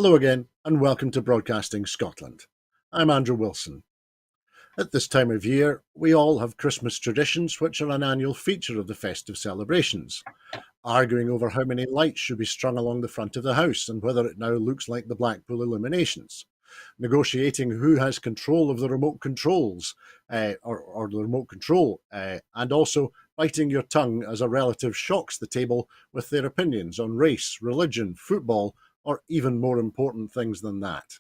Hello again, and welcome to Broadcasting Scotland. I'm Andrew Wilson. At this time of year, we all have Christmas traditions, which are an annual feature of the festive celebrations, arguing over how many lights should be strung along the front of the house and whether it now looks like the Blackpool illuminations, negotiating who has control of the remote controls or the remote control, and also biting your tongue as a relative shocks the table with their opinions on race, religion, football, or even more important things than that.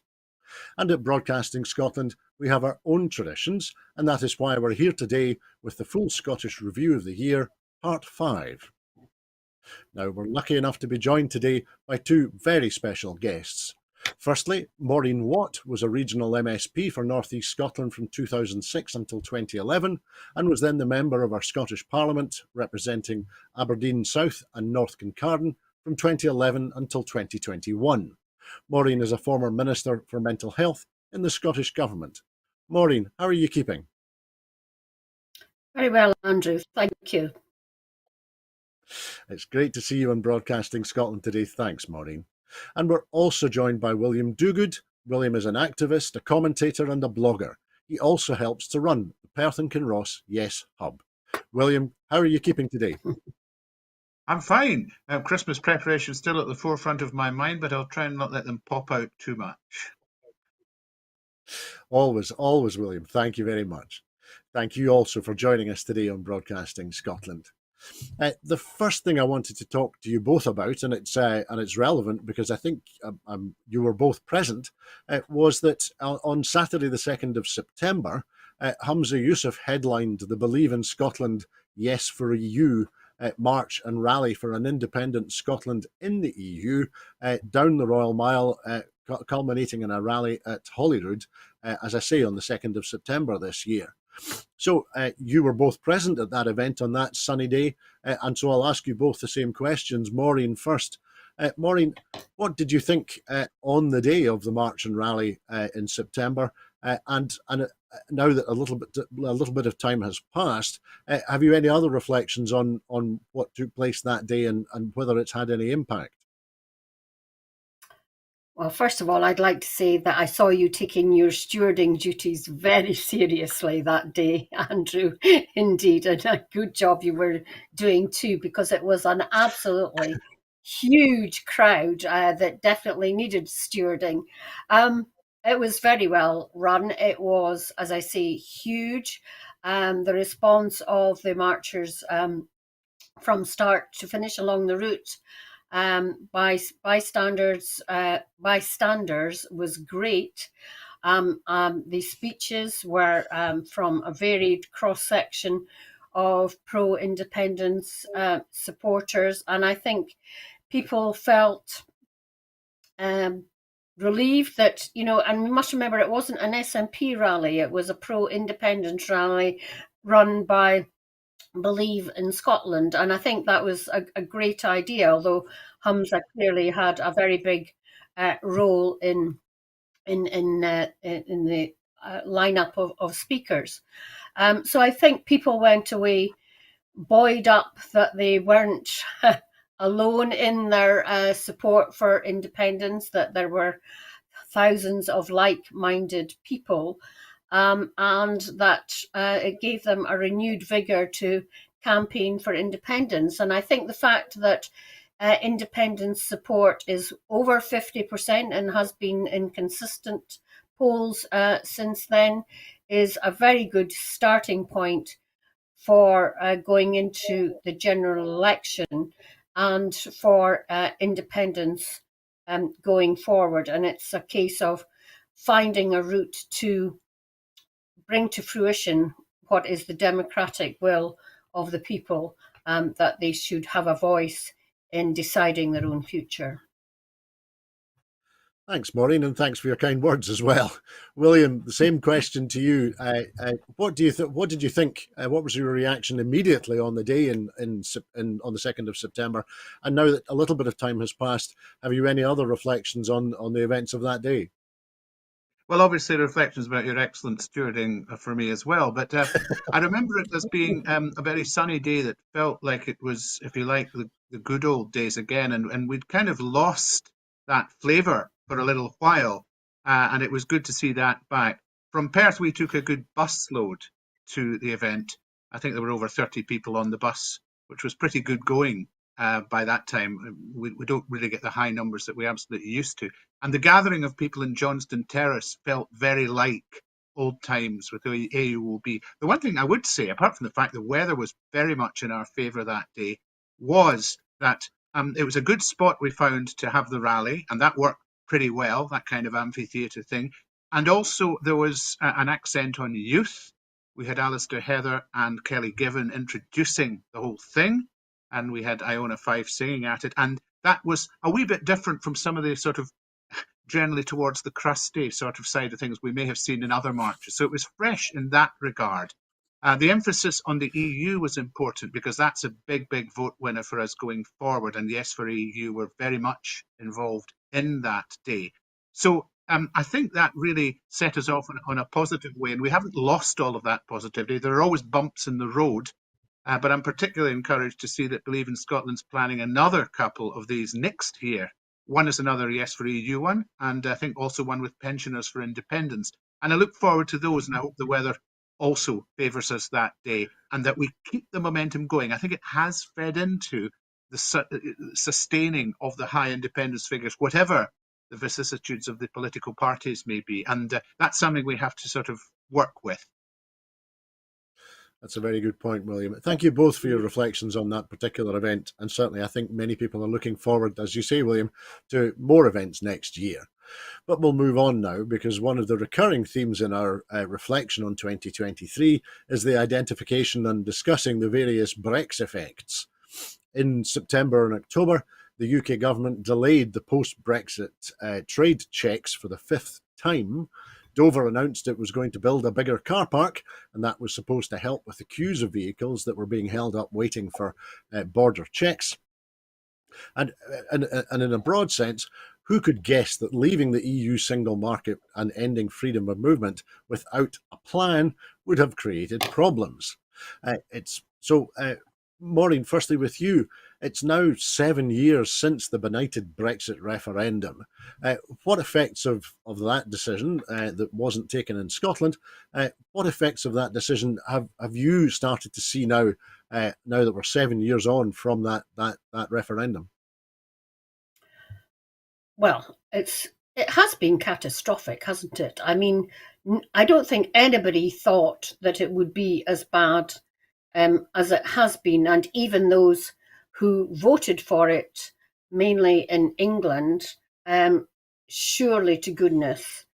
And at Broadcasting Scotland, we have our own traditions, and that is why we're here today with the full Scottish Review of the Year, Part 5. Now, we're lucky enough to be joined today by two very special guests. Firstly, Maureen Watt was a regional MSP for North East Scotland from 2006 until 2011 and was then the member of our Scottish Parliament representing Aberdeen South and North Kincardine from 2011 until 2021. Maureen is a former Minister for Mental Health in the Scottish Government. Maureen, how are you keeping? Very well, Andrew. Thank you. It's great to see you on Broadcasting Scotland today. Thanks, Maureen. And we're also joined by William Duguid. William is an activist, a commentator and a blogger. He also helps to run the Perth and Kinross Yes Hub. William, how are you keeping today? I'm fine. Christmas preparations still at the forefront of my mind, but I'll try and not let them pop out too much. Always, William. Thank you very much. Thank you also for joining us today on Broadcasting Scotland. The first thing I wanted to talk to you both about, and it's relevant because I think you were both present, was that on Saturday the 2nd of September, Humza Yousaf headlined the Believe in Scotland Yes for EU march and rally for an independent Scotland in the EU down the Royal Mile, culminating in a rally at Holyrood, as I say, on the 2nd of September this year. So you were both present at that event on that sunny day, and so I'll ask you both the same questions. Maureen first. Maureen, what did you think on the day of the march and rally in September? And now that a little bit of time has passed, have you any other reflections on what took place that day and whether it's had any impact? Well, first of all, I'd like to say that I saw you taking your stewarding duties very seriously that day, Andrew, indeed, and a good job you were doing too, because it was an absolutely huge crowd that definitely needed stewarding. It was very well run. It was, as I say, huge. The response of the marchers from start to finish along the route bystanders was great. The speeches were from a varied cross-section of pro-independence supporters, and I think people felt relieved that, and we must remember it wasn't an SNP rally, it was a pro-independence rally run by Believe in Scotland, and I think that was a great idea, although Humza clearly had a very big role in the lineup of speakers. So I think people went away buoyed up that they weren't alone in their support for independence, that there were thousands of like-minded people, and that it gave them a renewed vigor to campaign for independence. And I think the fact that independence support is over 50% and has been in consistent polls since then is a very good starting point for going into the general election and for independence going forward. And it's a case of finding a route to bring to fruition what is the democratic will of the people, that they should have a voice in deciding their own future. Thanks, Maureen, and thanks for your kind words as well. William, the same question to you. What did you think? What was your reaction immediately on the day on the 2nd of September? And now that a little bit of time has passed, have you any other reflections on the events of that day? Well, obviously, reflections about your excellent stewarding for me as well. But I remember it as being a very sunny day that felt like it was, if you like, the good old days again. And we'd kind of lost that flavour for a little while, and it was good to see that back. From Perth, we took a good bus load to the event. I think there were over 30 people on the bus, which was pretty good going by that time. We don't really get the high numbers that we absolutely used to. And the gathering of people in Johnston Terrace felt very like old times with the AUOB. The one thing I would say, apart from the fact the weather was very much in our favour that day, was that it was a good spot we found to have the rally, and that worked pretty well, that kind of amphitheatre thing. And also there was an accent on youth. We had Alistair Heather and Kelly Given introducing the whole thing, and we had Iona Fife singing at it. And that was a wee bit different from some of the sort of generally towards the crusty sort of side of things we may have seen in other marches. So it was fresh in that regard. The emphasis on the EU was important because that's a big, big vote winner for us going forward. And Yes for EU were very much involved in that day. So I think that really set us off on a positive way. And we haven't lost all of that positivity. There are always bumps in the road. But I'm particularly encouraged to see that Believe in Scotland's planning another couple of these next year. One is another Yes for EU one, and I think also one with Pensioners for Independence. And I look forward to those, and I hope the weather also favours us that day, and that we keep the momentum going. I think it has fed into the sustaining of the high independence figures, whatever the vicissitudes of the political parties may be. And that's something we have to sort of work with. That's a very good point, William. Thank you both for your reflections on that particular event. And certainly I think many people are looking forward, as you say, William, to more events next year. But we'll move on now, because one of the recurring themes in our reflection on 2023 is the identification and discussing the various Brexit effects. In September and October, the UK government delayed the post-Brexit trade checks for the 5th time. Dover announced it was going to build a bigger car park, and that was supposed to help with the queues of vehicles that were being held up waiting for border checks. And in a broad sense, who could guess that leaving the EU single market and ending freedom of movement without a plan would have created problems? Maureen, firstly with you, it's now 7 years since the benighted Brexit referendum. What effects of that decision that wasn't taken in Scotland, what effects of that decision have you started to see now that we're 7 years on from that referendum? Well, it has been catastrophic, hasn't it? I mean, I don't think anybody thought that it would be as bad as it has been, and even those who voted for it, mainly in England, surely to goodness,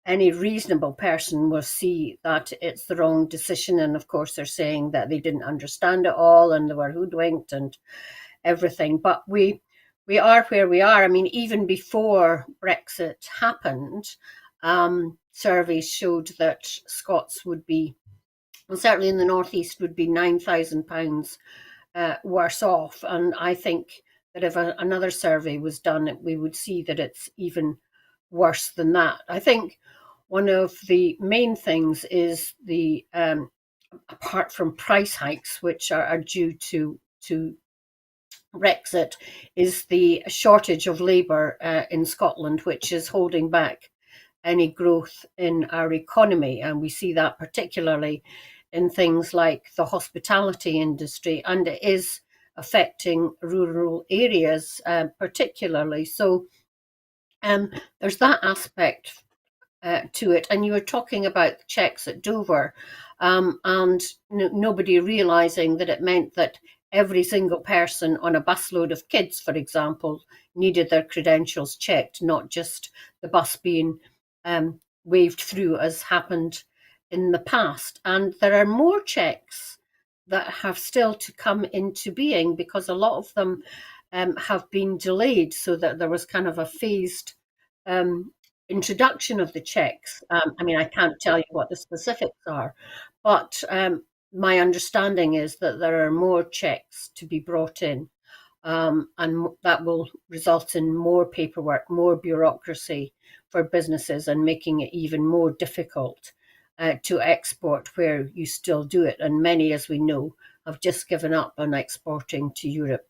any reasonable person will see that it's the wrong decision. And of course, they're saying that they didn't understand it all and they were hoodwinked and everything. But we are where we are. I mean, even before Brexit happened, surveys showed that Scots would be, well, certainly in the northeast, would be £9,000 worse off. And I think that if another survey was done, we would see that it's even worse than that. I think one of the main things is the apart from price hikes, which are due to Brexit, is the shortage of labour in Scotland, which is holding back any growth in our economy. And we see that particularly in things like the hospitality industry, and it is affecting rural areas particularly. So there's that aspect to it. And you were talking about the checks at Dover, and nobody realising that it meant that every single person on a busload of kids, for example, needed their credentials checked, not just the bus being waved through as happened in the past. And there are more checks that have still to come into being, because a lot of them have been delayed, so that there was kind of a phased introduction of the checks. I mean, I can't tell you what the specifics are, but my understanding is that there are more checks to be brought in, and that will result in more paperwork, more bureaucracy for businesses, and making it even more difficult to export where you still do it. And many, as we know, have just given up on exporting to Europe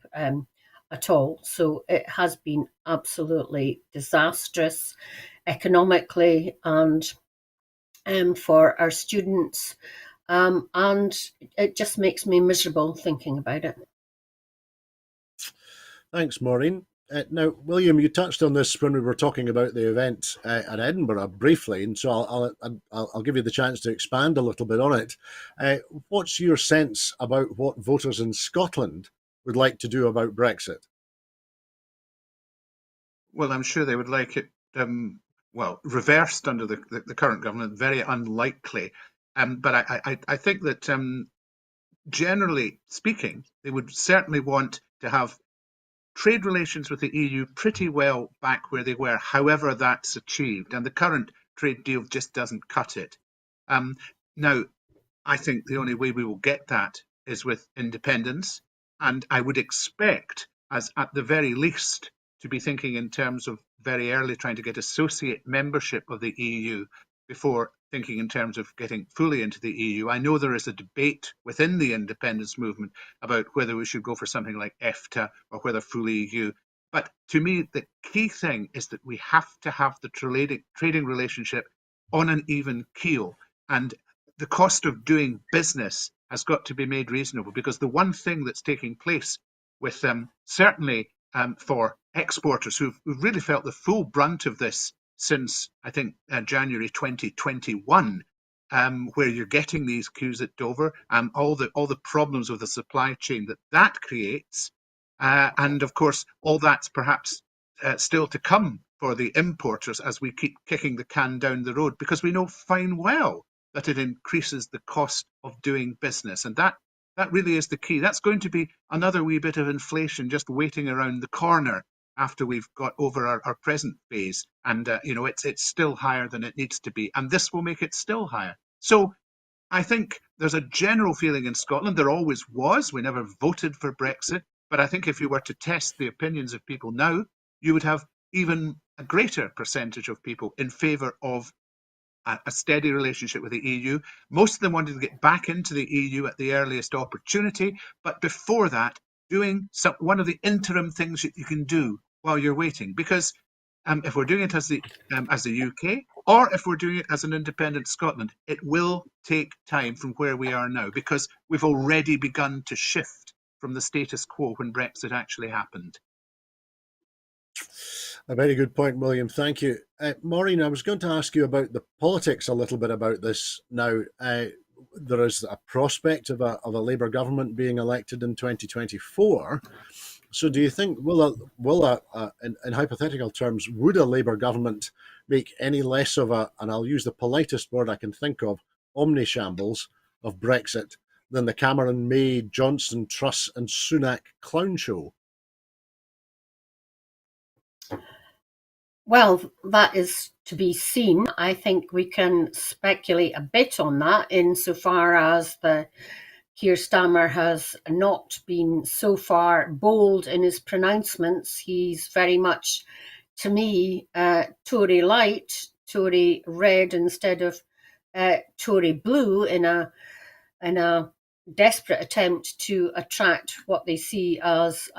at all. So it has been absolutely disastrous economically and for our students. And it just makes me miserable thinking about it. Thanks, Maureen. Now, William, you touched on this when we were talking about the event at Edinburgh briefly, and so I'll give you the chance to expand a little bit on it. What's your sense about what voters in Scotland would like to do about Brexit? Well, I'm sure they would like it, reversed under the current government. Very unlikely. But I think that generally speaking, they would certainly want to have trade relations with the EU pretty well back where they were, however that's achieved. And the current trade deal just doesn't cut it. Now, I think the only way we will get that is with independence. And I would expect, as at the very least, to be thinking in terms of very early trying to get associate membership of the EU before thinking in terms of getting fully into the EU. I know there is a debate within the independence movement about whether we should go for something like EFTA or whether fully EU. But to me, the key thing is that we have to have the trading relationship on an even keel. And the cost of doing business has got to be made reasonable, because the one thing that's taking place with certainly for exporters who've really felt the full brunt of this since, I think, January 2021, where you're getting these queues at Dover, all the problems with the supply chain that creates, and of course all that's perhaps still to come for the importers as we keep kicking the can down the road, because we know fine well that it increases the cost of doing business, and that really is the key. That's going to be another wee bit of inflation just waiting around the corner after we've got over our present phase, and it's still higher than it needs to be, and this will make it still higher. So I think there's a general feeling in Scotland, there always was, we never voted for Brexit, but I think if you were to test the opinions of people now, you would have even a greater percentage of people in favour of a steady relationship with the EU. Most of them wanted to get back into the EU at the earliest opportunity, but before that, doing one of the interim things that you can do while you're waiting. Because if we're doing it as the UK, or if we're doing it as an independent Scotland, it will take time from where we are now, because we've already begun to shift from the status quo when Brexit actually happened. A very good point, William. Thank you. Maureen, I was going to ask you about the politics a little bit about this now. There is a prospect of a Labour government being elected in 2024. So do you think, in hypothetical terms, would a Labour government make any less of and I'll use the politest word I can think of, omnishambles of Brexit than the Cameron, May, Johnson, Truss and Sunak clown show? Well, that is to be seen. I think we can speculate a bit on that, insofar as the Keir Starmer has not been so far bold in his pronouncements. He's very much, to me, Tory light, Tory red instead of Tory blue, in a desperate attempt to attract what they see as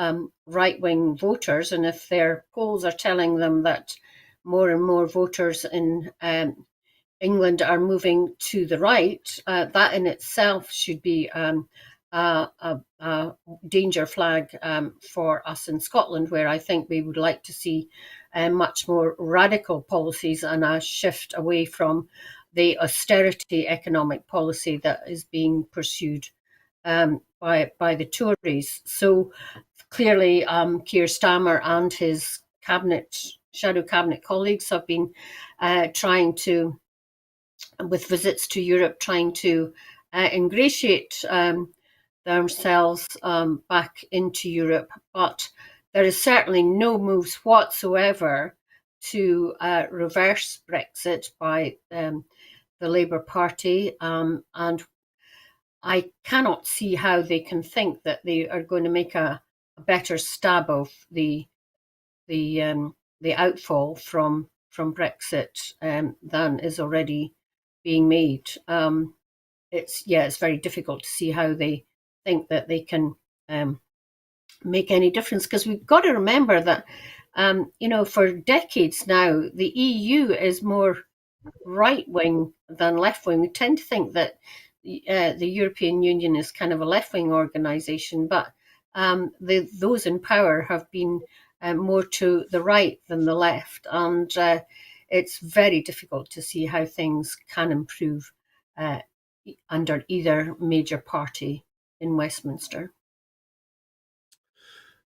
right-wing voters. And if their polls are telling them that more and more voters in England are moving to the right, that in itself should be a danger flag for us in Scotland, where I think we would like to see much more radical policies and a shift away from the austerity economic policy that is being pursued by the Tories. So clearly, Keir Starmer and his shadow cabinet colleagues have been trying to, with visits to Europe, trying to ingratiate themselves back into Europe. But there is certainly no moves whatsoever to reverse Brexit by the Labour Party, and I cannot see how they can think that they are going to make a better stab of the outfall from Brexit than is already being made. It's very difficult to see how they think that they can make any difference, because we've got to remember that, for decades now, the EU is more right-wing than left-wing. We tend to think that the European Union is kind of a left-wing organisation, but those in power have been more to the right than the left, and it's very difficult to see how things can improve under either major party in Westminster.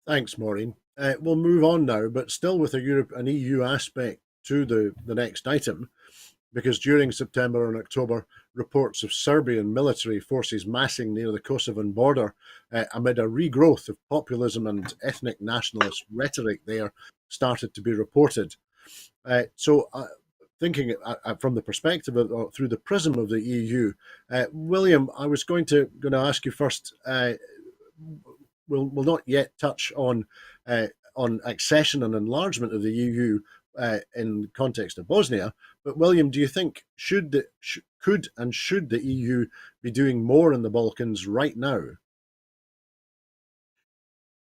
Thanks, Maureen. We'll move on now, but still with an EU aspect to the next item, because during September and October, reports of Serbian military forces massing near the Kosovan border amid a regrowth of populism and ethnic nationalist rhetoric there started to be reported. Thinking from the perspective of, through the prism of the EU, William, I was going to ask you first. We'll not yet touch on accession and enlargement of the EU in the context of Bosnia. But William, do you think should the EU be doing more in the Balkans right now?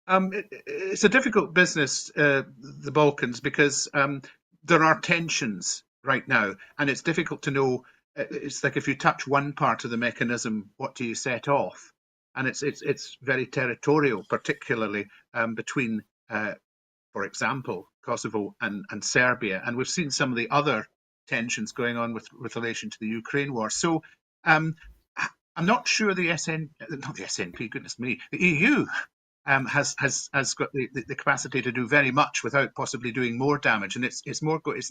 It's a difficult business, the Balkans, because there are tensions right now, and it's difficult to know. It's like if you touch one part of the mechanism, what do you set off? And it's very territorial, particularly between, for example, Kosovo and Serbia. And we've seen some of the other tensions going on with relation to the Ukraine war. So I'm not sure the SNP, goodness me, the EU has got the capacity to do very much without possibly doing more damage. And it's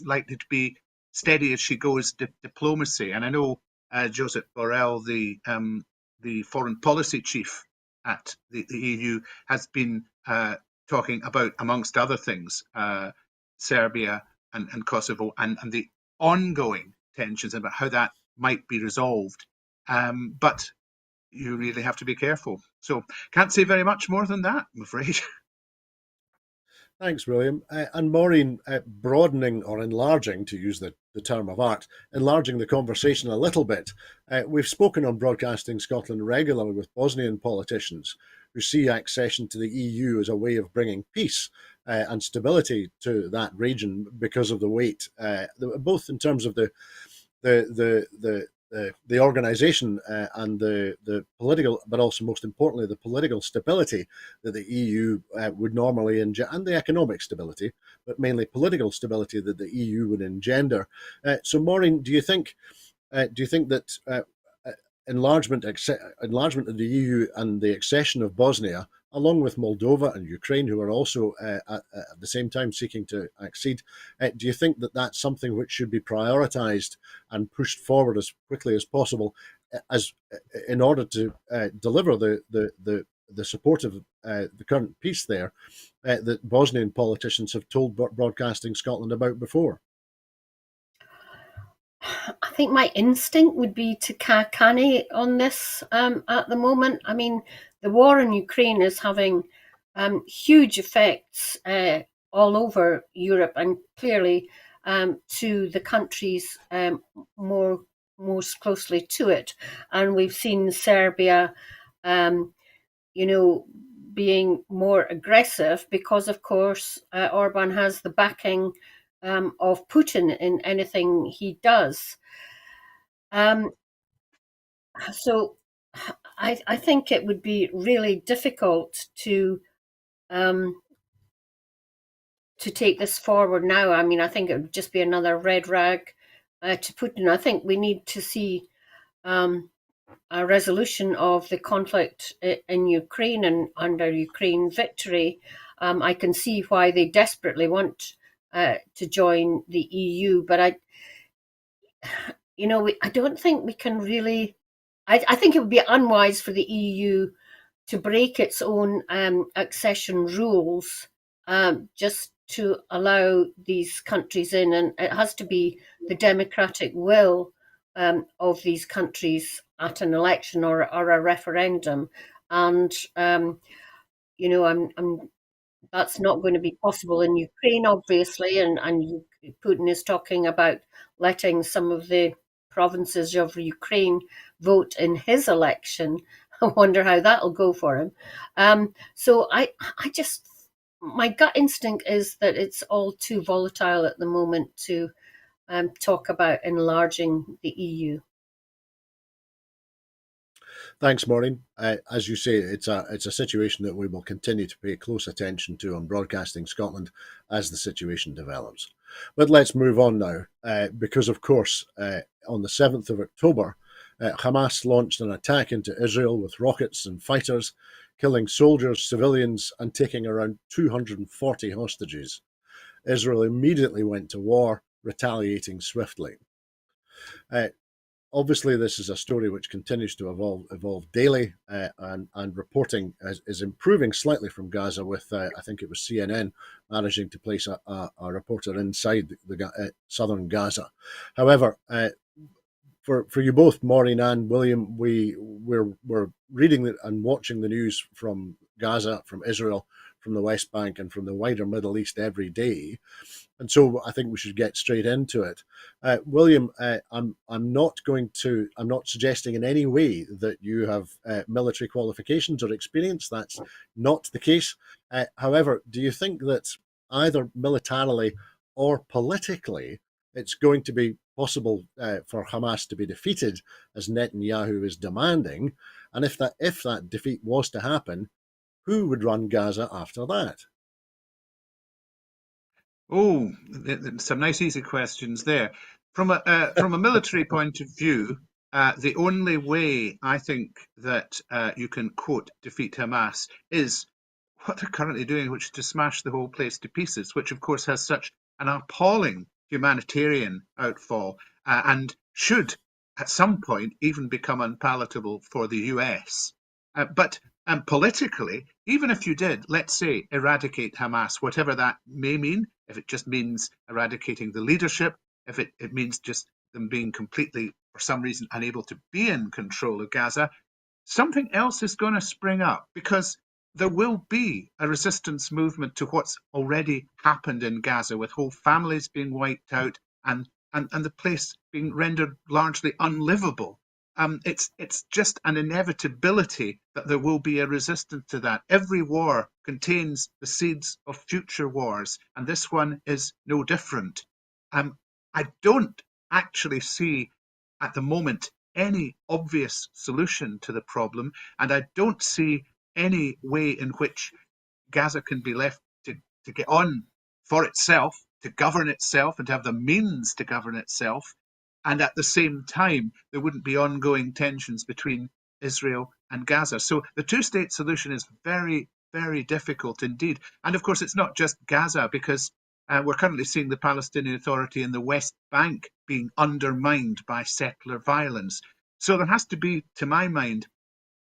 likely to be steady as she goes diplomacy. And I know Josep Borrell, the foreign policy chief at the EU, has been talking about, amongst other things, Serbia and Kosovo and the ongoing tensions about how that might be resolved. But you really have to be careful. So can't say very much more than that, I'm afraid. Thanks, William. And Maureen, broadening or enlarging, to use the term of art, enlarging the conversation a little bit. We've spoken on Broadcasting Scotland regularly with Bosnian politicians who see accession to the EU as a way of bringing peace and stability to that region because of the weight, both in terms of the organisation and the political, but also most importantly the political stability that the EU would normally engender, and the economic stability, but mainly political stability that the EU would engender. So, Maureen, do you think that enlargement of the EU and the accession of Bosnia, along with Moldova and Ukraine, who are also at the same time seeking to accede, do you think that that's something which should be prioritised and pushed forward as quickly as possible, as in order to deliver the support of the current peace there that Bosnian politicians have told Broadcasting Scotland about before? I think my instinct would be to canny on this at the moment. I mean, the war in Ukraine is having huge effects all over Europe, and clearly to the countries most closely to it. And we've seen Serbia, being more aggressive because, of course, Orban has the backing of Putin in anything he does. So I think it would be really difficult to take this forward now. I mean, I think it would just be another red rag to Putin. I think we need to see a resolution of the conflict in Ukraine, and under Ukraine victory, I can see why they desperately want to join the EU, but I don't think we can really. I think it would be unwise for the EU to break its own accession rules just to allow these countries in, and it has to be the democratic will of these countries at an election or a referendum, and that's not going to be possible in Ukraine, obviously, and Putin is talking about letting some of the provinces of Ukraine vote in his election. I wonder how that'll go for him. So my gut instinct is that it's all too volatile at the moment to talk about enlarging the EU. Thanks, Maureen. As you say, it's a situation that we will continue to pay close attention to on Broadcasting Scotland as the situation develops. But let's move on now, because of course, on the 7th of October, Hamas launched an attack into Israel with rockets and fighters, killing soldiers, civilians, and taking around 240 hostages. Israel immediately went to war, retaliating swiftly. Obviously, this is a story which continues to evolve daily, and reporting is improving slightly from Gaza, with I think it was CNN managing to place a reporter inside the southern Gaza. However, for you both, Maureen and William, we're reading and watching the news from Gaza, from Israel, from the West Bank, and from the wider Middle East every day. And so I think we should get straight into it. William, I'm not suggesting in any way that you have military qualifications or experience. That's not the case. However, do you think that either militarily or politically, it's going to be possible for Hamas to be defeated, as Netanyahu is demanding? And if that defeat was to happen, who would run Gaza after that? Oh, some nice easy questions there. From a military point of view, the only way I think that you can quote defeat Hamas is what they're currently doing, which is to smash the whole place to pieces, which of course has such an appalling humanitarian outfall, and should at some point even become unpalatable for the US. But politically, even if you did, let's say, eradicate Hamas, whatever that may mean, if it just means eradicating the leadership, if it means just them being completely, for some reason, unable to be in control of Gaza, something else is going to spring up, because there will be a resistance movement to what's already happened in Gaza, with whole families being wiped out and the place being rendered largely unlivable. It's just an inevitability that there will be a resistance to that. Every war contains the seeds of future wars, and this one is no different. I don't actually see at the moment any obvious solution to the problem, and I don't see any way in which Gaza can be left to get on for itself, to govern itself, and to have the means to govern itself. And at the same time, there wouldn't be ongoing tensions between Israel and Gaza. So the two-state solution is very, very difficult indeed. And of course, it's not just Gaza, because we're currently seeing the Palestinian Authority in the West Bank being undermined by settler violence. So there has to be, to my mind,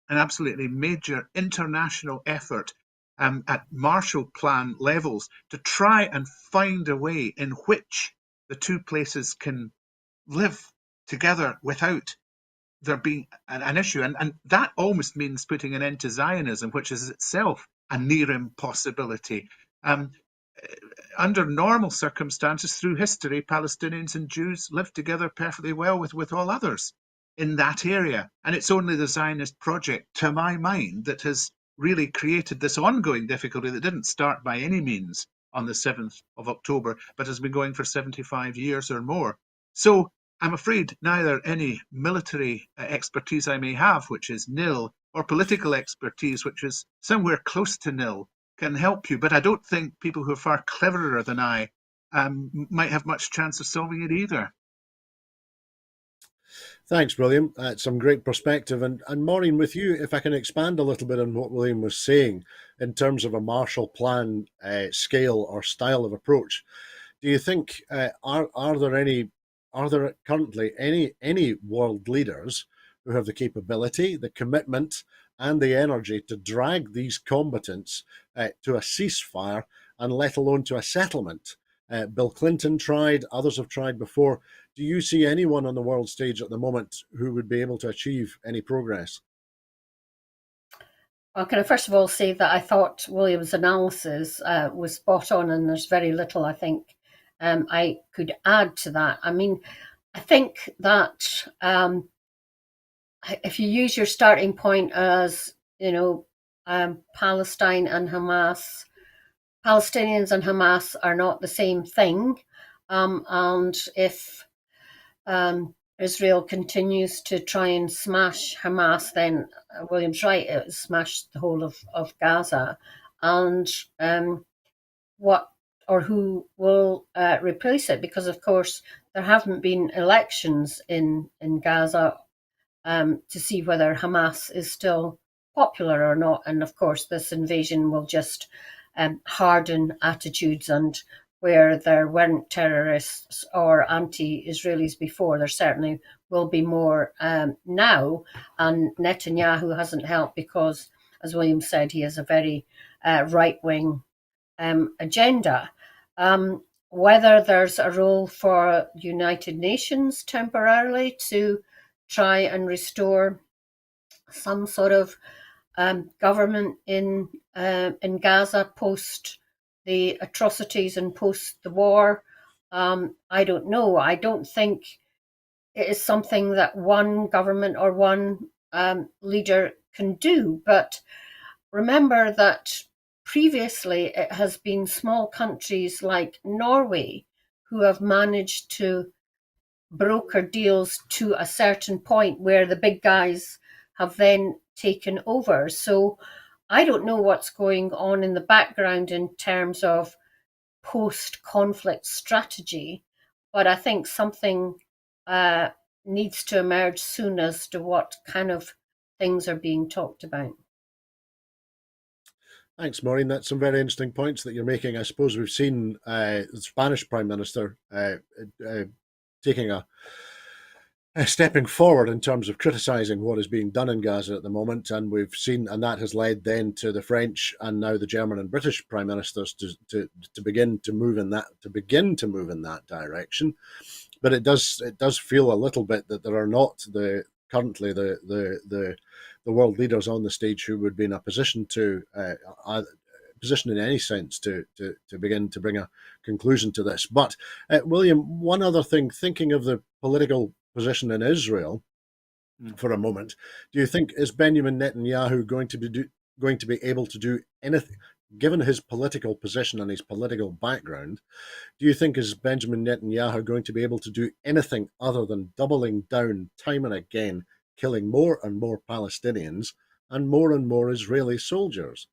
an absolutely major international effort at Marshall Plan levels to try and find a way in which the two places can live together without there being an issue. And that almost means putting an end to Zionism, which is itself a near impossibility. Under normal circumstances, through history, Palestinians and Jews lived together perfectly well with all others in that area. And it's only the Zionist project, to my mind, that has really created this ongoing difficulty that didn't start by any means on the 7th of October, but has been going for 75 years or more. So I'm afraid neither any military expertise I may have, which is nil, or political expertise, which is somewhere close to nil, can help you. But I don't think people who are far cleverer than I might have much chance of solving it either. Thanks, William. That's some great perspective. And Maureen, with you, if I can expand a little bit on what William was saying in terms of a Marshall Plan scale or style of approach, do you think are there currently any world leaders who have the capability, the commitment, and the energy to drag these combatants to a ceasefire, and let alone to a settlement? Bill Clinton tried, others have tried before. Do you see anyone on the world stage at the moment who would be able to achieve any progress? Well, can I first of all say that I thought William's analysis was spot on, and there's very little I think I could add to that. I mean, I think that if you use your starting point as, Palestine and Hamas, Palestinians and Hamas are not the same thing. And if Israel continues to try and smash Hamas, then William's right, it will smash the whole of Gaza. And what or who will replace it? Because, of course, there haven't been elections in Gaza to see whether Hamas is still popular or not. And of course, this invasion will just harden attitudes, and where there weren't terrorists or anti-Israelis before, there certainly will be more now. And Netanyahu hasn't helped because, as William said, he has a very right-wing agenda. Whether there's a role for United Nations temporarily to try and restore some sort of government in Gaza post the atrocities and post the war, I don't know. I don't think it is something that one government or one leader can do. But remember that previously it has been small countries like Norway who have managed to broker deals to a certain point where the big guys have then taken over. So I don't know what's going on in the background in terms of post-conflict strategy, but I think something needs to emerge soon as to what kind of things are being talked about. Thanks, Maureen. That's some very interesting points that you're making. I suppose we've seen the Spanish Prime Minister taking a stepping forward in terms of criticising what is being done in Gaza at the moment, and we've seen, and that has led then to the French and now the German and British Prime Ministers to begin to move in that direction. But it does feel a little bit that there are not currently the world leaders on the stage who would be in a position in any sense to begin to bring a conclusion to this. But William, one other thing, thinking of the political position in Israel for a moment, do you think is Benjamin Netanyahu going to be able to do anything, given his political position and his political background? Do you think is Benjamin Netanyahu going to be able to do anything other than doubling down time and again, killing more and more Palestinians and more Israeli soldiers?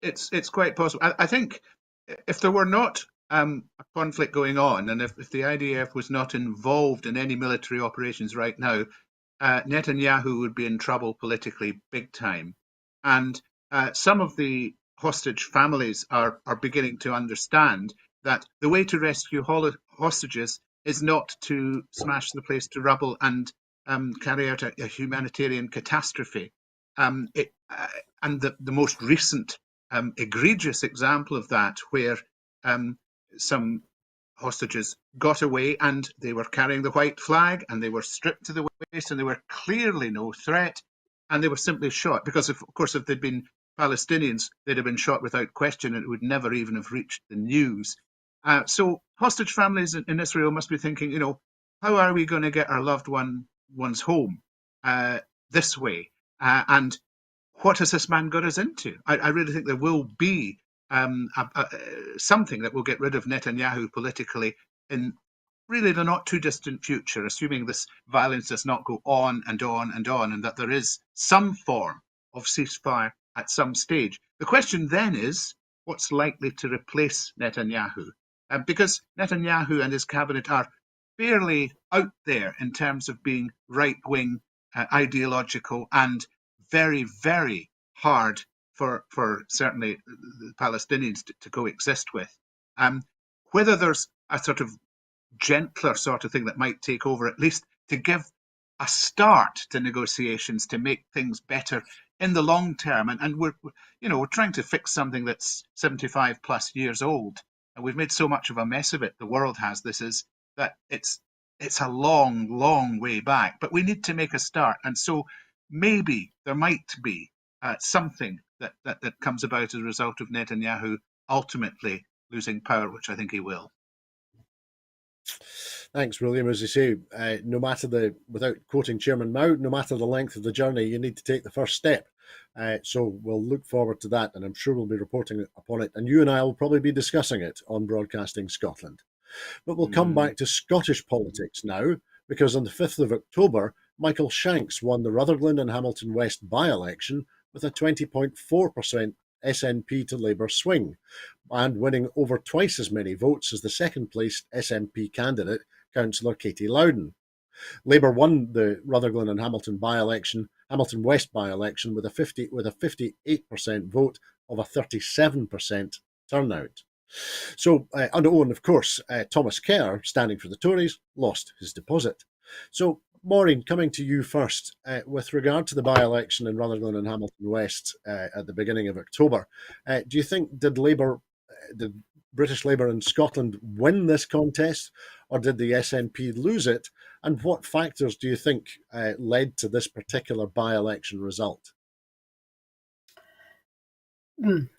It's quite possible. I think if there were not a conflict going on, and if the IDF was not involved in any military operations right now, Netanyahu would be in trouble politically big time. And some of the hostage families are beginning to understand that the way to rescue hostages is not to smash the place to rubble and carry out a humanitarian catastrophe. And the most recent egregious example of that, where some hostages got away and they were carrying the white flag and they were stripped to the waist and they were clearly no threat and they were simply shot, because of course if they'd been Palestinians they'd have been shot without question and it would never even have reached the news. So hostage families in Israel must be thinking, how are we going to get our loved ones home this way? And what has this man got us into? I really think there will be something that will get rid of Netanyahu politically in really the not too distant future, assuming this violence does not go on and on and on, and that there is some form of ceasefire at some stage. The question then is, what's likely to replace Netanyahu? Because Netanyahu and his cabinet are fairly out there in terms of being right-wing, ideological, and very, very hard for certainly the Palestinians to coexist with. Whether there's a sort of gentler sort of thing that might take over, at least to give a start to negotiations to make things better in the long term. And we're trying to fix something that's 75 plus years old, and we've made so much of a mess of it. The world has. This is that it's a long way back, but we need to make a start. And so maybe there might be something that comes about as a result of Netanyahu ultimately losing power, which I think he will. Thanks, William. As you say, no matter without quoting Chairman Mao, no matter the length of the journey, you need to take the first step. So we'll look forward to that, and I'm sure we'll be reporting upon it. And you and I will probably be discussing it on Broadcasting Scotland. But we'll come back to Scottish politics now, because on the 5th of October, Michael Shanks won the Rutherglen and Hamilton West by-election with a 20.4% SNP to Labour swing, and winning over twice as many votes as the second-placed SNP candidate, Councillor Katie Loudon. Labour won the Rutherglen and Hamilton West by-election with a 58% vote of a 37% turnout. So, and of course, Thomas Kerr, standing for the Tories, lost his deposit. So, Maureen, coming to you first, with regard to the by-election in Rutherglen and Hamilton West at the beginning of October, do you think did British Labour in Scotland win this contest, or did the SNP lose it? And what factors do you think led to this particular by-election result?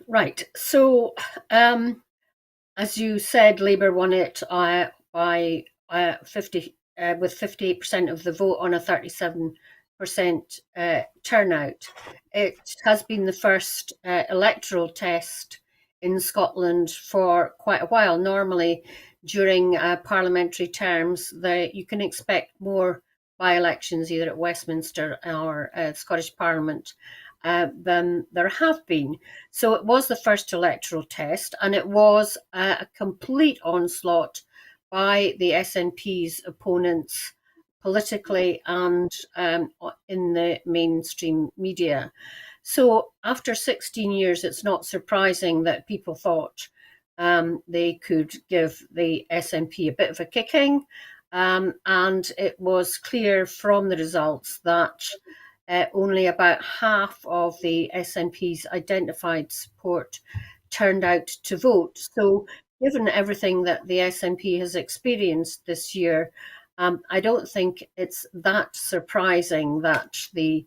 Right. So, as you said, Labour won it by 50 with 58% of the vote on a 37% turnout. It has been the first electoral test in Scotland for quite a while. Normally, during parliamentary terms, you can expect more by-elections either at Westminster or Scottish Parliament than there have been. So it was the first electoral test, and it was a complete onslaught by the SNP's opponents politically and in the mainstream media. So after 16 years, it's not surprising that people thought they could give the SNP a bit of a kicking. And it was clear from the results that only about half of the SNP's identified support turned out to vote. So given everything that the SNP has experienced this year, I don't think it's that surprising that the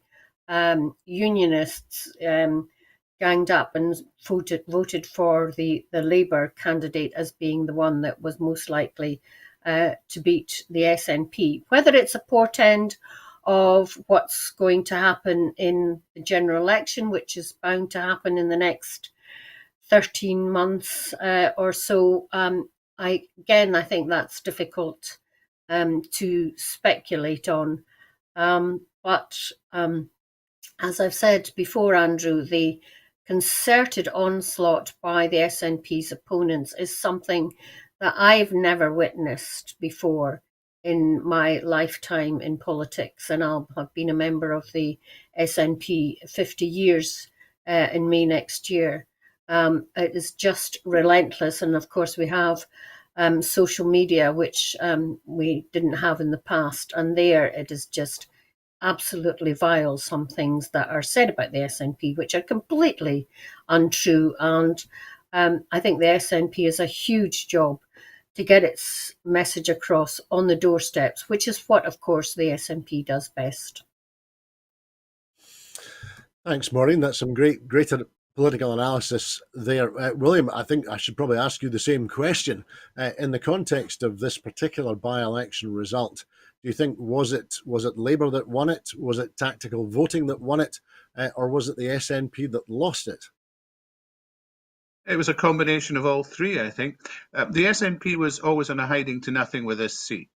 unionists ganged up and voted for the Labour candidate as being the one that was most likely to beat the SNP. Whether it's a portend of what's going to happen in the general election, which is bound to happen in the next 13 months or so, I think that's difficult to speculate on. But as I've said before, Andrew, the concerted onslaught by the SNP's opponents is something that I've never witnessed before in my lifetime in politics, and I'll have been a member of the SNP 50 years in May next year. It is just relentless, and of course we have social media, which we didn't have in the past, and there it is just absolutely vile, some things that are said about the SNP, which are completely untrue. And I think the SNP has a huge job to get its message across on the doorsteps, which is what, of course, the SNP does best. Thanks, Maureen. That's some great political analysis there. William, I think I should probably ask you the same question. In the context of this particular by-election result, do you think was it Labour that won it? Was it tactical voting that won it? Or was it the SNP that lost it? It was a combination of all three, I think. The SNP was always on a hiding to nothing with this seat.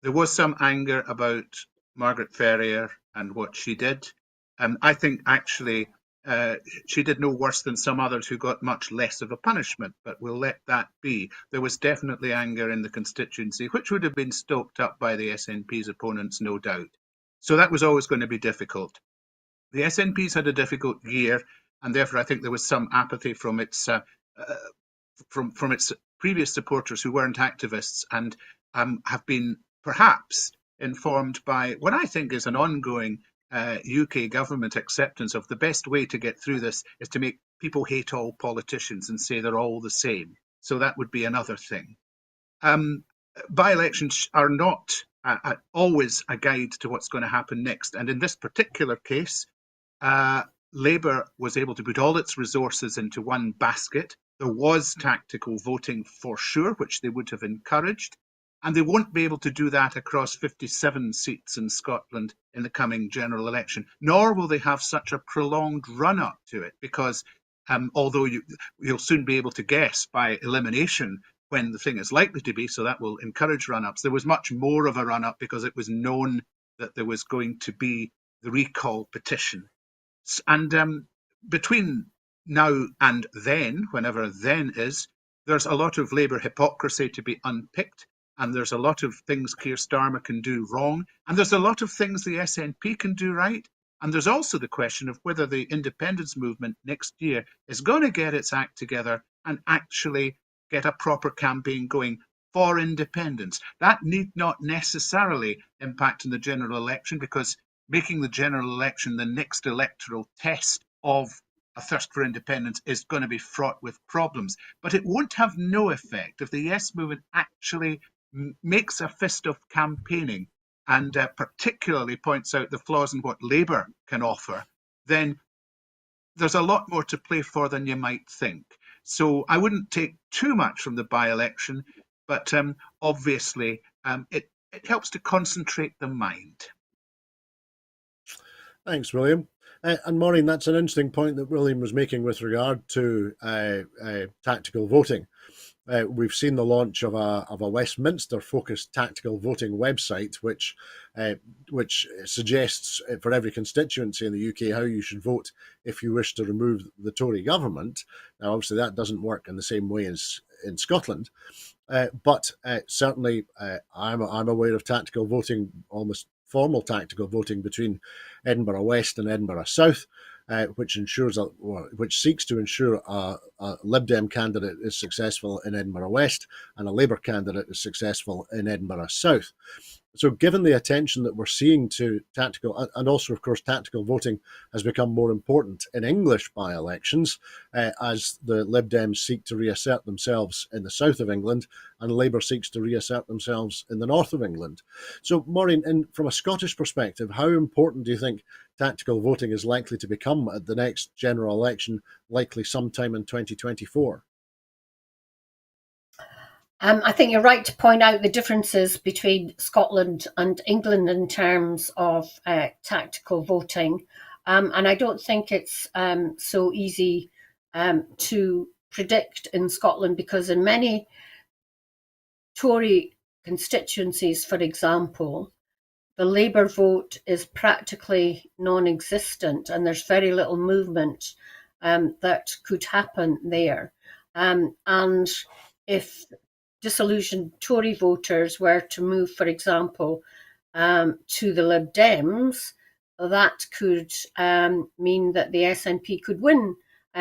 There was some anger about Margaret Ferrier and what she did. I think actually she did no worse than some others who got much less of a punishment, but we'll let that be. There was definitely anger in the constituency, which would have been stoked up by the SNP's opponents, no doubt. So that was always going to be difficult. The SNP's had a difficult year, and therefore I think there was some apathy from its from its previous supporters who weren't activists and have been perhaps informed by what I think is an ongoing UK government acceptance of the best way to get through this is to make people hate all politicians and say they're all the same. So that would be another thing. By-elections are not always a guide to what's going to happen next. And in this particular case, Labour was able to put all its resources into one basket. There was tactical voting for sure, which they would have encouraged. And they won't be able to do that across 57 seats in Scotland in the coming general election, nor will they have such a prolonged run-up to it, because although you'll soon be able to guess by elimination when the thing is likely to be, so that will encourage run-ups, there was much more of a run-up because it was known that there was going to be the recall petition. And between now and then, whenever then is, there's a lot of Labour hypocrisy to be unpicked, and there's a lot of things Keir Starmer can do wrong, and there's a lot of things the SNP can do right. And there's also the question of whether the independence movement next year is going to get its act together and actually get a proper campaign going for independence. That need not necessarily impact on the general election, because making the general election the next electoral test of a thirst for independence is going to be fraught with problems. But it won't have no effect if the Yes movement actually makes a fist of campaigning and particularly points out the flaws in what Labour can offer. Then there's a lot more to play for than you might think. So I wouldn't take too much from the by-election, but obviously it helps to concentrate the mind. Thanks, William. And Maureen, that's an interesting point that William was making with regard to tactical voting. We've seen the launch of a Westminster-focused tactical voting website, which suggests for every constituency in the UK how you should vote if you wish to remove the Tory government. Now, obviously, that doesn't work in the same way as in Scotland, but certainly I'm aware of tactical voting, almost formal tactical voting between Edinburgh West and Edinburgh South, which seeks to ensure a Lib Dem candidate is successful in Edinburgh West and a Labour candidate is successful in Edinburgh South. So given the attention that we're seeing to tactical, and also, of course, tactical voting has become more important in English by-elections as the Lib Dems seek to reassert themselves in the south of England and Labour seeks to reassert themselves in the north of England. So, Maureen, from a Scottish perspective, how important do you think tactical voting is likely to become at the next general election, likely sometime in 2024? I think you're right to point out the differences between Scotland and England in terms of tactical voting. And I don't think it's so easy to predict in Scotland, because in many Tory constituencies, for example, the Labour vote is practically non-existent and there's very little movement that could happen there. And if disillusioned Tory voters were to move, for example, to the Lib Dems, that could mean that the SNP could win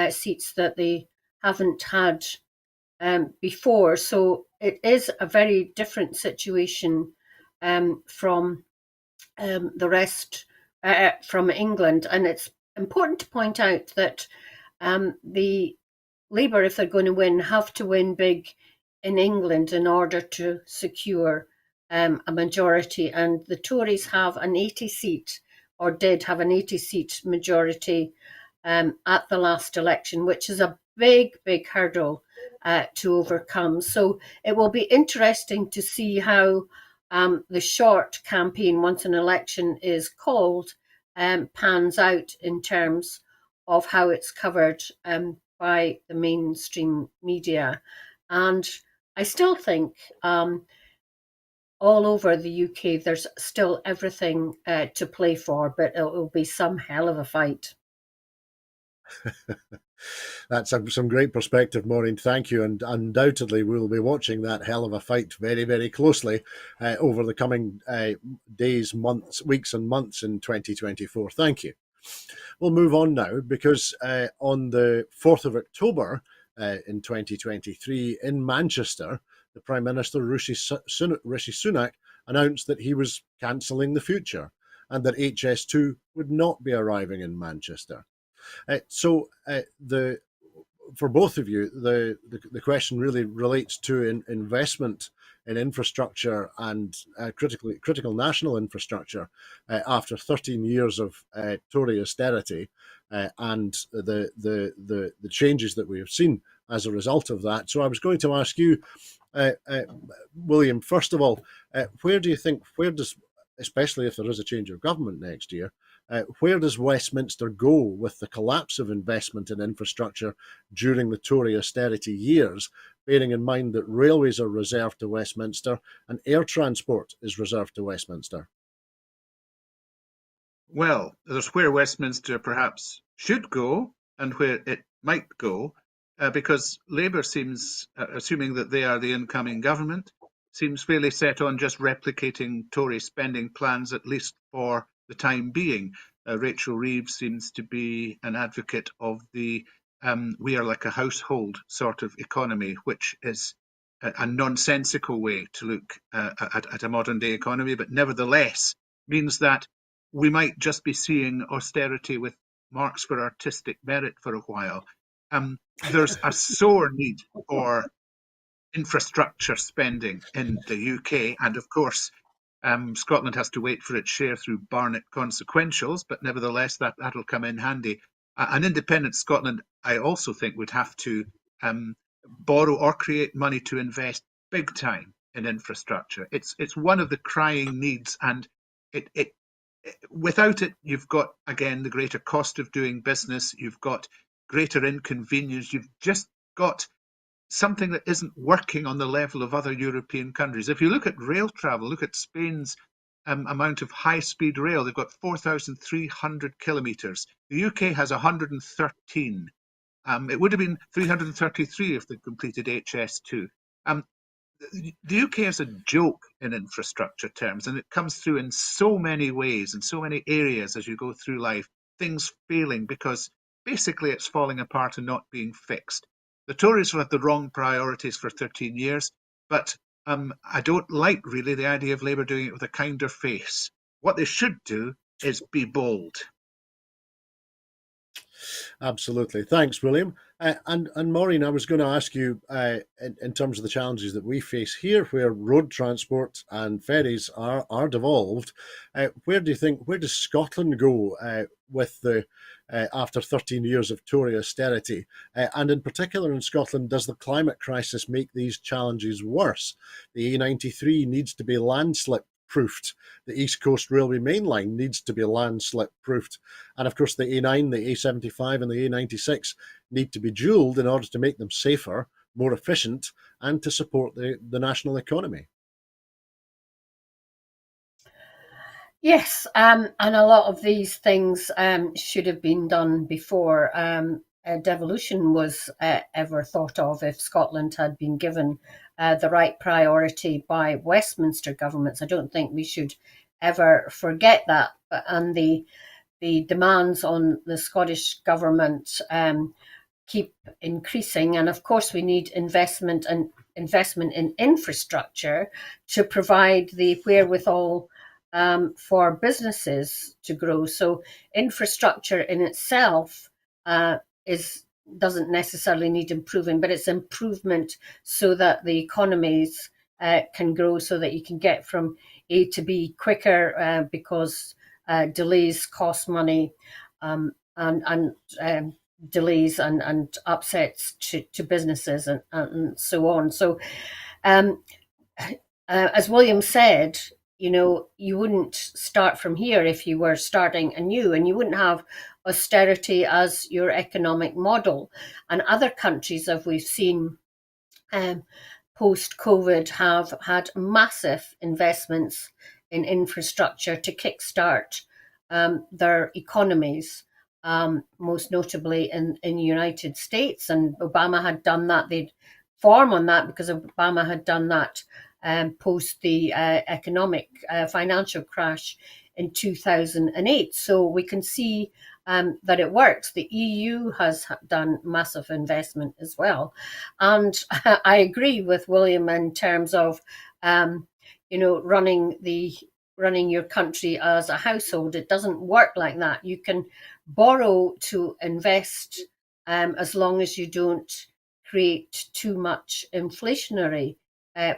seats that they haven't had before. So it is a very different situation from the rest from England. And it's important to point out that the Labour, if they're going to win, have to win big in England in order to secure a majority. And the Tories have an 80-seat, or did have an 80-seat majority at the last election, which is a big, big hurdle to overcome. So it will be interesting to see how the short campaign, once an election is called, pans out in terms of how it's covered by the mainstream media. And I still think all over the UK there's still everything to play for, but it will be some hell of a fight. That's some great perspective, Maureen. Thank you. And undoubtedly, we'll be watching that hell of a fight very, very closely over the coming days, months, weeks and months in 2024. Thank you. We'll move on now, because on the 4th of October in 2023 in Manchester, the Prime Minister, Rishi Sunak, announced that he was cancelling the future and that HS2 would not be arriving in Manchester. For both of you, the question really relates to investment in infrastructure and critical national infrastructure after 13 years of Tory austerity and the changes that we have seen as a result of that. So I was going to ask you, William, first of all, where do you think, especially if there is a change of government next year, where does Westminster go with the collapse of investment in infrastructure during the Tory austerity years, bearing in mind that railways are reserved to Westminster and air transport is reserved to Westminster? Well, there's where Westminster perhaps should go and where it might go, because Labour seems, assuming that they are the incoming government, seems fairly set on just replicating Tory spending plans, at least for the time being. Rachel Reeves seems to be an advocate of the we are like a household sort of economy, which is a nonsensical way to look at a modern day economy, but nevertheless means that we might just be seeing austerity with marks for artistic merit for a while. There's a sore need for infrastructure spending in the UK, and of course, Scotland has to wait for its share through Barnett consequentials, but nevertheless, that'll come in handy. An independent Scotland, I also think, would have to borrow or create money to invest big time in infrastructure. It's one of the crying needs, and it without it, you've got, again, the greater cost of doing business, you've got greater inconvenience, you've just got something that isn't working on the level of other European countries. If you look at rail travel, look at Spain's amount of high-speed rail. They've got 4,300 kilometres. The UK has 113. It would have been 333 if they completed HS2. The UK is a joke in infrastructure terms, and it comes through in so many ways, in so many areas as you go through life, things failing because basically it's falling apart and not being fixed. The Tories have had the wrong priorities for 13 years, but I don't like really the idea of Labour doing it with a kinder face. What they should do is be bold. Absolutely. Thanks, William. And Maureen, I was going to ask you, in terms of the challenges that we face here, where road transport and ferries are devolved, where does Scotland go with the after 13 years of Tory austerity? And in particular in Scotland, does the climate crisis make these challenges worse? The A93 needs to be landslip proofed. The East Coast Railway main line needs to be landslip proofed. And of course, the A9, the A75, and the A96 need to be dualled in order to make them safer, more efficient, and to support the national economy. Yes, and a lot of these things should have been done before devolution was ever thought of, if Scotland had been given the right priority by Westminster governments. I don't think we should ever forget that. And the demands on the Scottish government keep increasing. And of course, we need investment in infrastructure to provide the wherewithal for businesses to grow. So infrastructure in itself doesn't necessarily need improving, but it's improvement so that the economies can grow, so that you can get from A to B quicker, because delays cost money, and delays and upsets to businesses and so on. So as William said, you wouldn't start from here if you were starting anew, and you wouldn't have austerity as your economic model. And other countries, as we've seen post-COVID, have had massive investments in infrastructure to kickstart their economies, most notably in the United States. And Obama had done that. They'd form on that because Obama had done that post the economic financial crash in 2008. So we can see that it works. The EU has done massive investment as well. And I agree with William in terms of, running your country as a household. It doesn't work like that. You can borrow to invest as long as you don't create too much inflationary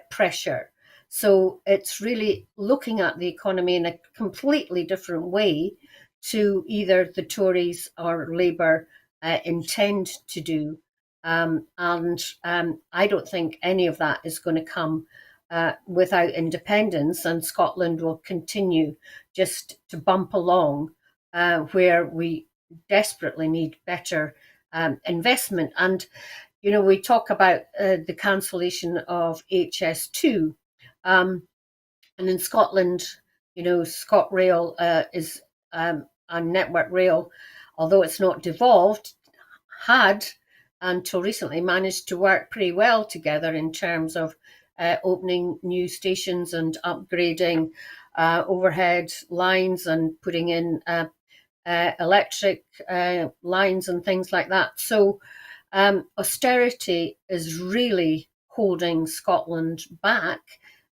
pressure. So it's really looking at the economy in a completely different way to either the Tories or Labour intend to do. and I don't think any of that is going to come without independence, and Scotland will continue just to bump along where we desperately need better investment. And, you know, we talk about the cancellation of HS2, and in Scotland, you know, ScotRail is and Network Rail, although it's not devolved, had until recently managed to work pretty well together in terms of opening new stations and upgrading overhead lines and putting in electric lines and things like that. So austerity is really holding Scotland back,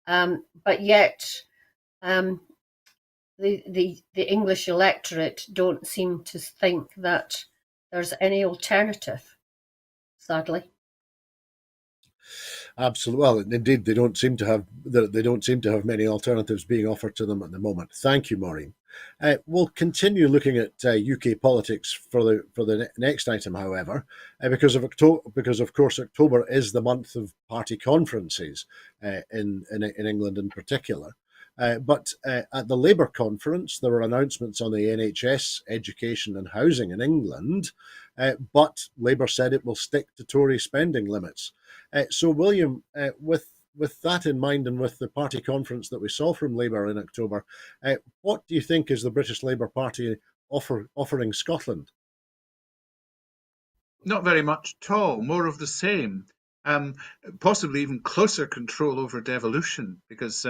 but yet the English electorate don't seem to think that there's any alternative, sadly. Absolutely. Well, indeed, they don't seem to have many alternatives being offered to them at the moment. Thank you, Maureen. We'll continue looking at UK politics for the next item, however, because of course October is the month of party conferences in England in particular. But at the Labour conference, there were announcements on the NHS, education and housing in England, but Labour said it will stick to Tory spending limits. So, William, with that in mind and with the party conference that we saw from Labour in October, what do you think is the British Labour Party offering Scotland? Not very much at all, more of the same. Possibly even closer control over devolution, because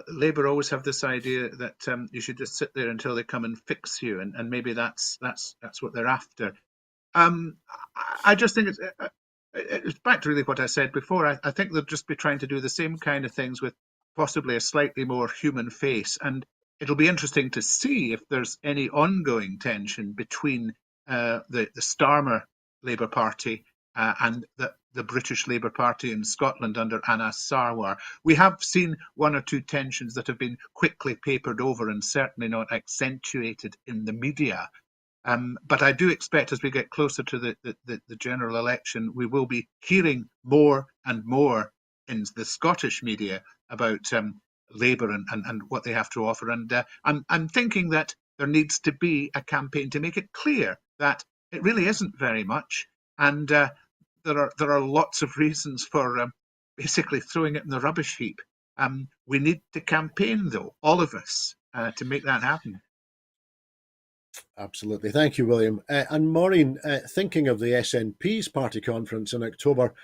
Labour always have this idea that you should just sit there until they come and fix you, and maybe that's what they're after. I just think it's back to really what I said before. I think they'll just be trying to do the same kind of things with possibly a slightly more human face, and it'll be interesting to see if there's any ongoing tension between the Starmer Labour Party and the British Labour Party in Scotland under Anas Sarwar. We have seen one or two tensions that have been quickly papered over and certainly not accentuated in the media. But I do expect as we get closer to the general election, we will be hearing more and more in the Scottish media about Labour and what they have to offer. And I'm thinking that there needs to be a campaign to make it clear that it really isn't very much. And there are lots of reasons for basically throwing it in the rubbish heap. We need to campaign, though, all of us, to make that happen. Absolutely. Thank you, William. And Maureen, thinking of the SNP's party conference in October,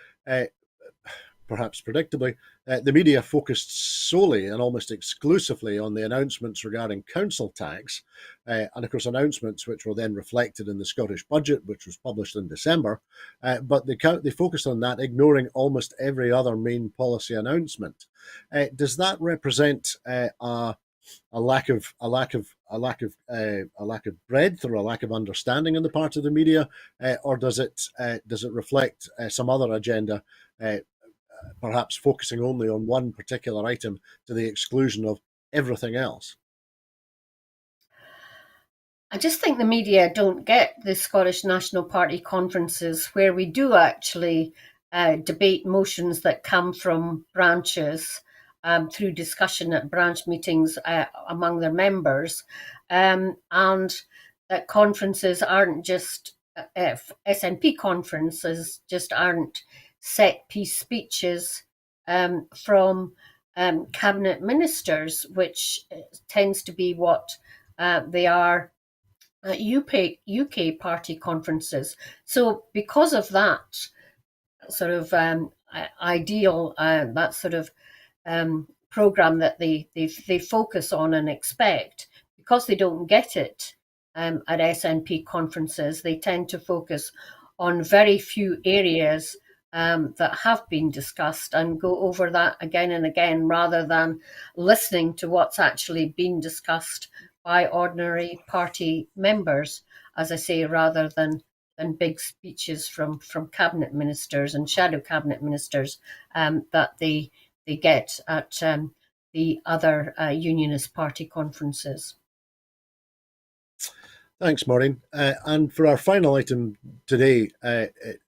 perhaps predictably, the media focused solely and almost exclusively on the announcements regarding council tax, and of course announcements which were then reflected in the Scottish budget, which was published in December. But they focused on that, ignoring almost every other main policy announcement. Does that represent a lack of breadth or a lack of understanding on the part of the media, or does it reflect some other agenda, perhaps focusing only on one particular item to the exclusion of everything else? I just think the media don't get the Scottish National Party conferences where we do actually debate motions that come from branches through discussion at branch meetings among their members, and that conferences aren't just SNP conferences, just aren't set piece speeches from cabinet ministers, which tends to be what they are at UK party conferences. So because of that sort of ideal, that sort of program that they focus on and expect, because they don't get it at SNP conferences, they tend to focus on very few areas that have been discussed and go over that again and again, rather than listening to what's actually been discussed by ordinary party members, as I say, rather than big speeches from cabinet ministers and shadow cabinet ministers that they get at the other unionist party conferences. Thanks, Maureen. And for our final item today,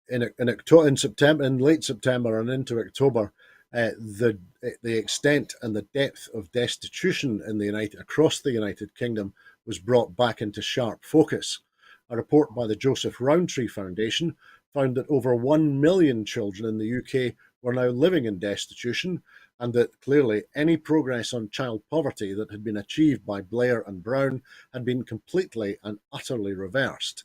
in September, in late September and into October, the extent and the depth of destitution in across the United Kingdom was brought back into sharp focus. A report by the Joseph Rowntree Foundation found that over 1 million children in the UK were now living in destitution, and that clearly any progress on child poverty that had been achieved by Blair and Brown had been completely and utterly reversed.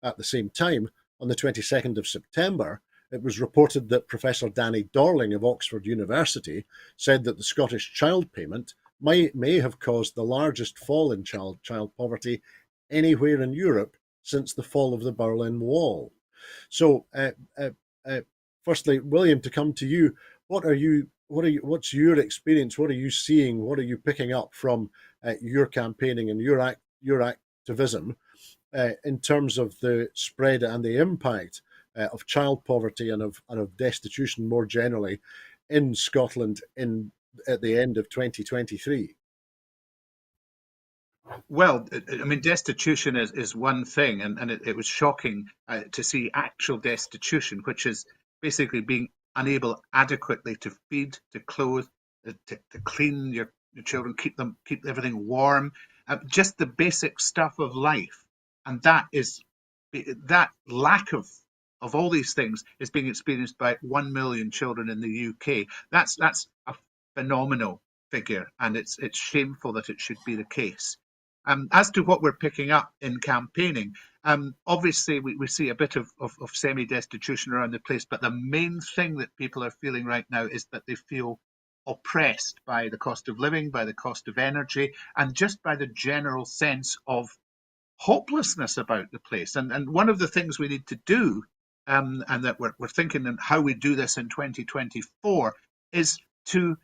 At the same time, on the 22nd of September, it was reported that Professor Danny Dorling of Oxford University said that the Scottish child payment may have caused the largest fall in child poverty anywhere in Europe since the fall of the Berlin Wall. So, firstly, William, to come to you, what's your experience? What are you seeing? What are you picking up from your campaigning and your activism in terms of the spread and the impact of child poverty and of destitution more generally in Scotland at the end of 2023? Well, I mean, destitution is one thing, and it was shocking to see actual destitution, which is basically being unable adequately to feed, to clothe, to clean your children, keep everything warm, just the basic stuff of life, and that lack of all these things is being experienced by 1 million children in the UK. That's a phenomenal figure, and it's shameful that it should be the case. As to what we're picking up in campaigning, obviously we see a bit of semi-destitution around the place, but the main thing that people are feeling right now is that they feel oppressed by the cost of living, by the cost of energy, and just by the general sense of hopelessness about the place. And one of the things we need to do, and that we're thinking and how we do this in 2024, is to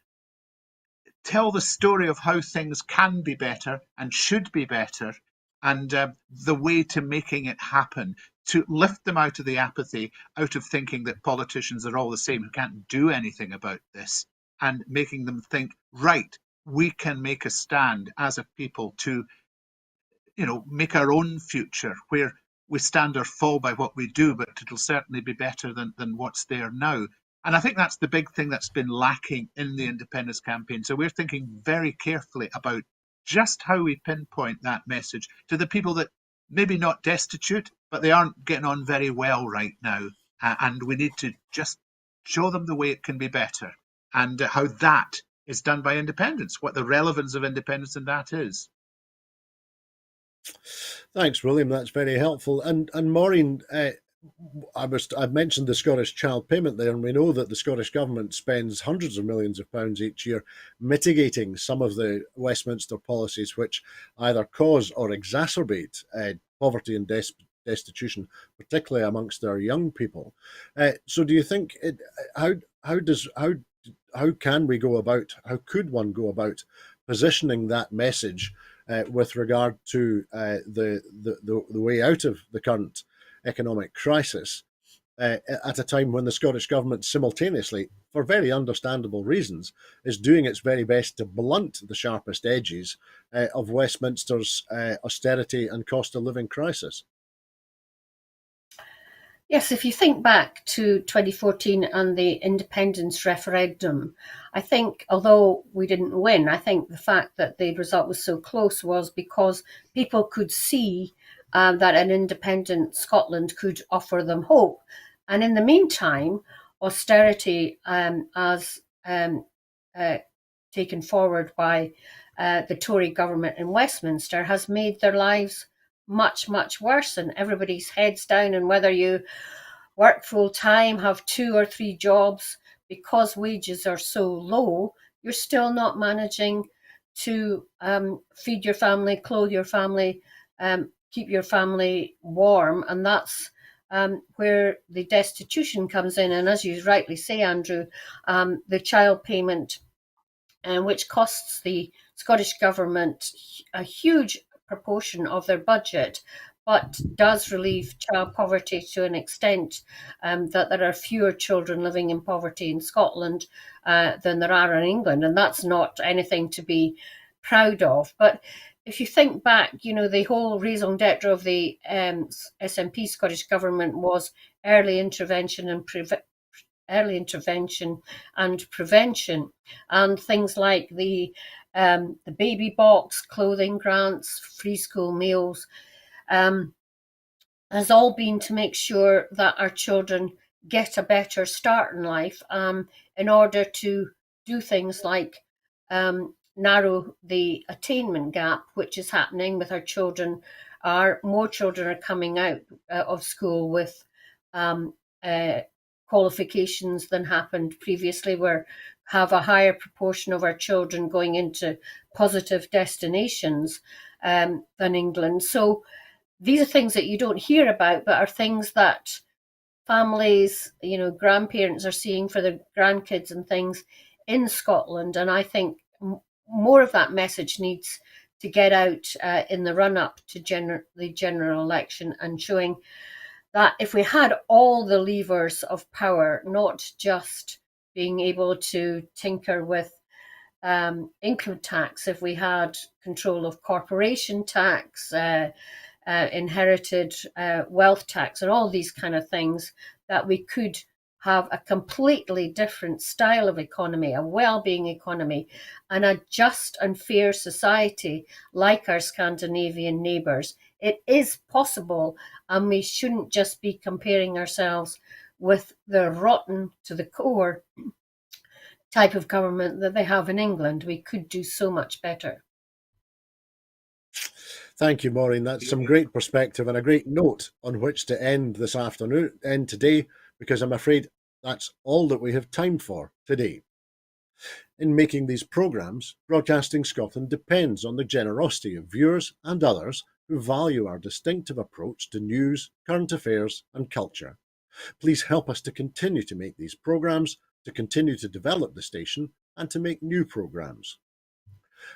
tell the story of how things can be better and should be better, and the way to making it happen, to lift them out of the apathy, out of thinking that politicians are all the same who can't do anything about this, and making them think, right, we can make a stand as a people to, make our own future where we stand or fall by what we do, but it'll certainly be better than what's there now. And I think that's the big thing that's been lacking in the independence campaign. So we're thinking very carefully about just how we pinpoint that message to the people that maybe not destitute, but they aren't getting on very well right now. And we need to just show them the way it can be better, and how that is done by independence, what the relevance of independence in that is. Thanks, William. That's very helpful. And Maureen, I've mentioned the Scottish child payment there, and we know that the Scottish Government spends hundreds of millions of pounds each year mitigating some of the Westminster policies which either cause or exacerbate poverty and destitution, particularly amongst our young people. So, do you think how could one go about positioning that message with regard to the way out of the current economic crisis at a time when the Scottish Government simultaneously, for very understandable reasons, is doing its very best to blunt the sharpest edges of Westminster's austerity and cost of living crisis? Yes, if you think back to 2014 and the independence referendum, I think, although we didn't win, I think the fact that the result was so close was because people could see that an independent Scotland could offer them hope. And in the meantime, austerity, as taken forward by the Tory government in Westminster, has made their lives much, much worse, and everybody's heads down. And whether you work full time, have 2 or 3 jobs, because wages are so low, you're still not managing to feed your family, clothe your family, keep your family warm. And that's where the destitution comes in. And as you rightly say, Andrew, the child payment, which costs the Scottish Government a huge proportion of their budget, but does relieve child poverty to an extent that there are fewer children living in poverty in Scotland than there are in England. And that's not anything to be proud of. But if you think back, the whole raison d'etre of the SNP Scottish Government was early intervention and prevention, and things like the baby box, clothing grants, free school meals, has all been to make sure that our children get a better start in life, in order to do things like narrow the attainment gap, which is happening with our children. More children are coming out of school with qualifications than happened previously. We have a higher proportion of our children going into positive destinations than England. So these are things that you don't hear about, but are things that families, grandparents are seeing for their grandkids and things in Scotland. And I think more of that message needs to get out in the run-up to the general election, and showing that if we had all the levers of power, not just being able to tinker with income tax, if we had control of corporation tax, inherited wealth tax, and all these kind of things, that we could have a completely different style of economy, a well-being economy, and a just and fair society like our Scandinavian neighbours. It is possible, and we shouldn't just be comparing ourselves with the rotten to the core type of government that they have in England. We could do so much better. Thank you, Maureen. That's some great perspective and a great note on which to end this afternoon, end today, because I'm afraid that's all that we have time for today. In making these programmes, Broadcasting Scotland depends on the generosity of viewers and others who value our distinctive approach to news, current affairs and culture. Please help us to continue to make these programmes, to continue to develop the station and to make new programmes.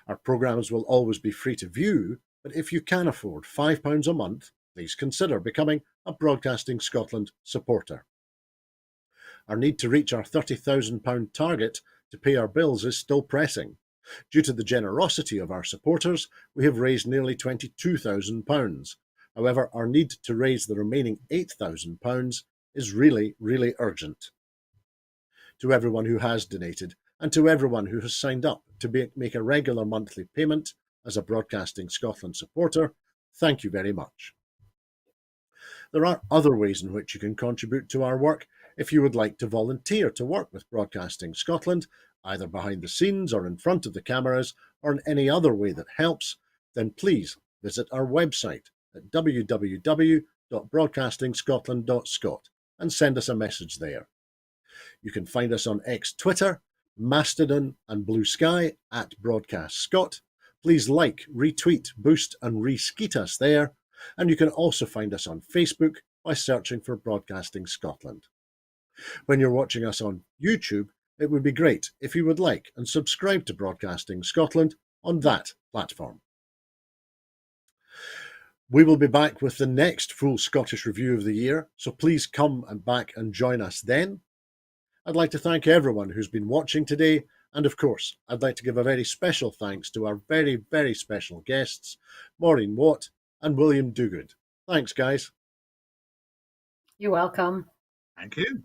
Our programmes will always be free to view, but if you can afford £5 a month, please consider becoming a Broadcasting Scotland supporter. Our need to reach our £30,000 target to pay our bills is still pressing. Due to the generosity of our supporters, we have raised nearly £22,000. However, our need to raise the remaining £8,000 is really, really urgent. To everyone who has donated, and to everyone who has signed up to make a regular monthly payment as a Broadcasting Scotland supporter, thank you very much. There are other ways in which you can contribute to our work. If you would like to volunteer to work with Broadcasting Scotland, either behind the scenes or in front of the cameras, or in any other way that helps, then please visit our website at www.broadcastingscotland.scot and send us a message there. You can find us on X Twitter, Mastodon and Blue Sky at Broadcast Scot. Please like, retweet, boost and reskeet us there. And you can also find us on Facebook by searching for Broadcasting Scotland. When you're watching us on YouTube, it would be great if you would like and subscribe to Broadcasting Scotland on that platform. We will be back with the next full Scottish review of the year, so please come back and join us then. I'd like to thank everyone who's been watching today, and of course, I'd like to give a very special thanks to our very, very special guests, Maureen Watt and William Duguid. Thanks, guys. You're welcome. Thank you.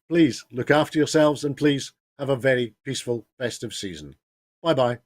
Please look after yourselves and please have a very peaceful festive season. Bye-bye.